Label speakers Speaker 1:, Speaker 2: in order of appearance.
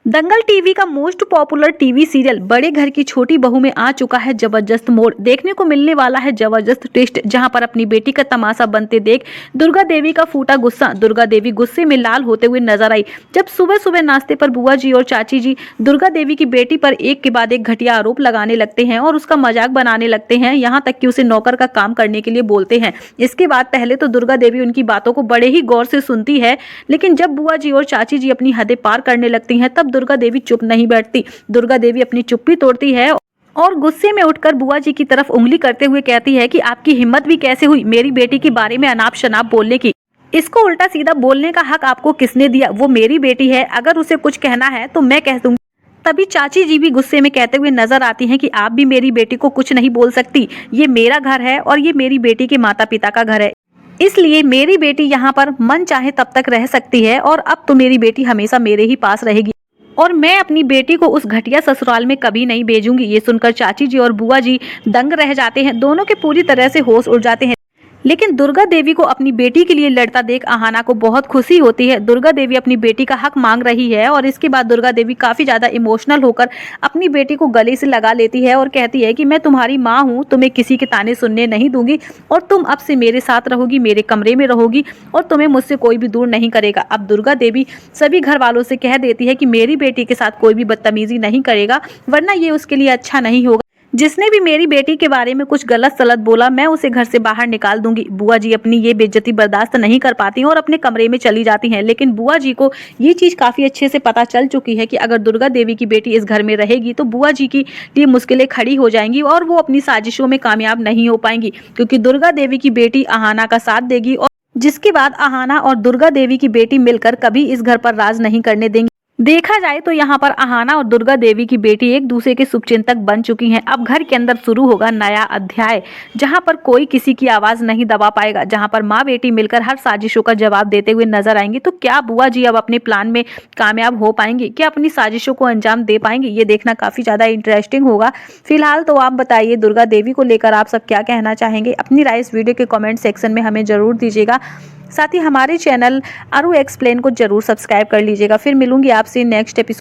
Speaker 1: दंगल TV का most popular TV serial बड़े घर की छोटी बहू में आ चुका है जबरदस्त मोड़। देखने को मिलने वाला है जबरदस्त ट्विस्ट, जहां पर अपनी बेटी का तमाशा बनते देख दुर्गा देवी का फूटा गुस्सा। दुर्गा देवी गुस्से में लाल होते हुए नजर आई जब सुबह सुबह नाश्ते पर बुआ जी और चाची जी दुर्गा देवी की बेटी पर एक के बाद एक घटिया आरोप लगाने लगते हैं और उसका मजाक बनाने लगते हैं, यहाँ तक कि उसे नौकर का काम करने के लिए बोलते हैं। इसके बाद पहले तो दुर्गा देवी उनकी बातों को बड़े ही गौर से सुनती है, लेकिन जब बुआ जी और चाची जी अपनी हदें पार करने लगती हैं तब दुर्गा देवी चुप नहीं बैठती। दुर्गा देवी अपनी चुप्पी तोड़ती है और गुस्से में उठकर बुआ जी की तरफ उंगली करते हुए कहती है कि आपकी हिम्मत भी कैसे हुई मेरी बेटी के बारे में अनाप शनाप बोलने की। इसको उल्टा सीधा बोलने का हक आपको किसने दिया? वो मेरी बेटी है, अगर उसे कुछ कहना है तो मैं कह दूंगी। तभी चाची जी भी गुस्से में कहते हुए नजर आती हैं कि आप भी मेरी बेटी को कुछ नहीं बोल सकती। ये मेरा घर है और ये मेरी बेटी के माता पिता का घर है, इसलिए मेरी बेटी यहाँ पर मन चाहे तब तक रह सकती है और अब तो मेरी बेटी हमेशा मेरे ही पास रहेगी और मैं अपनी बेटी को उस घटिया ससुराल में कभी नहीं भेजूंगी। ये सुनकर चाची जी और बुआ जी दंग रह जाते हैं, दोनों के पूरी तरह से होश उड़ जाते हैं। लेकिन दुर्गा देवी को अपनी बेटी के लिए लड़ता देख आहाना को बहुत खुशी होती है। दुर्गा देवी अपनी बेटी का हक मांग रही है और इसके बाद दुर्गा देवी काफी ज्यादा इमोशनल होकर अपनी बेटी को गले से लगा लेती है और कहती है कि मैं तुम्हारी माँ हूँ, तुम्हें किसी के ताने सुनने नहीं दूंगी और तुम अब से मेरे साथ रहोगी, मेरे कमरे में रहोगी और तुम्हें मुझसे कोई भी दूर नहीं करेगा। अब दुर्गा देवी सभी घर वालों से कह देती है कि मेरी बेटी के साथ कोई भी बदतमीजी नहीं करेगा, वरना ये उसके लिए अच्छा नहीं होगा। जिसने भी मेरी बेटी के बारे में कुछ गलत सलत बोला मैं उसे घर से बाहर निकाल दूंगी। बुआ जी अपनी ये बेइज्जती बर्दाश्त नहीं कर पाती और अपने कमरे में चली जाती हैं, लेकिन बुआ जी को ये चीज काफी अच्छे से पता चल चुकी है कि अगर दुर्गा देवी की बेटी इस घर में रहेगी तो बुआ जी की लिए मुश्किलें खड़ी हो जाएंगी और वो अपनी साजिशों में कामयाब नहीं हो पाएंगी, क्योंकि दुर्गा देवी की बेटी आहाना का साथ देगी और जिसके बाद आहाना और दुर्गा देवी की बेटी मिलकर कभी इस घर पर राज नहीं करने देंगी। देखा जाए तो यहाँ पर आहाना और दुर्गा देवी की बेटी एक दूसरे के शुभचिंतक बन चुकी हैं। अब घर के अंदर शुरू होगा नया अध्याय, जहाँ पर कोई किसी की आवाज नहीं दबा पाएगा, जहाँ पर माँ बेटी मिलकर हर साजिशों का जवाब देते हुए नजर आएंगी। तो क्या बुआ जी अब अपने प्लान में कामयाब हो पाएंगी? क्या अपनी साजिशों को अंजाम दे पाएंगी? ये देखना काफी ज्यादा इंटरेस्टिंग होगा। फिलहाल तो आप बताइए दुर्गा देवी को लेकर आप सब क्या कहना चाहेंगे? अपनी राय इस वीडियो के कॉमेंट सेक्शन में हमें जरूर दीजिएगा। साथ ही हमारे चैनल आरू एक्सप्लेन को जरूर सब्सक्राइब कर लीजिएगा। फिर मिलूंगी आपसे नेक्स्ट एपिसोड।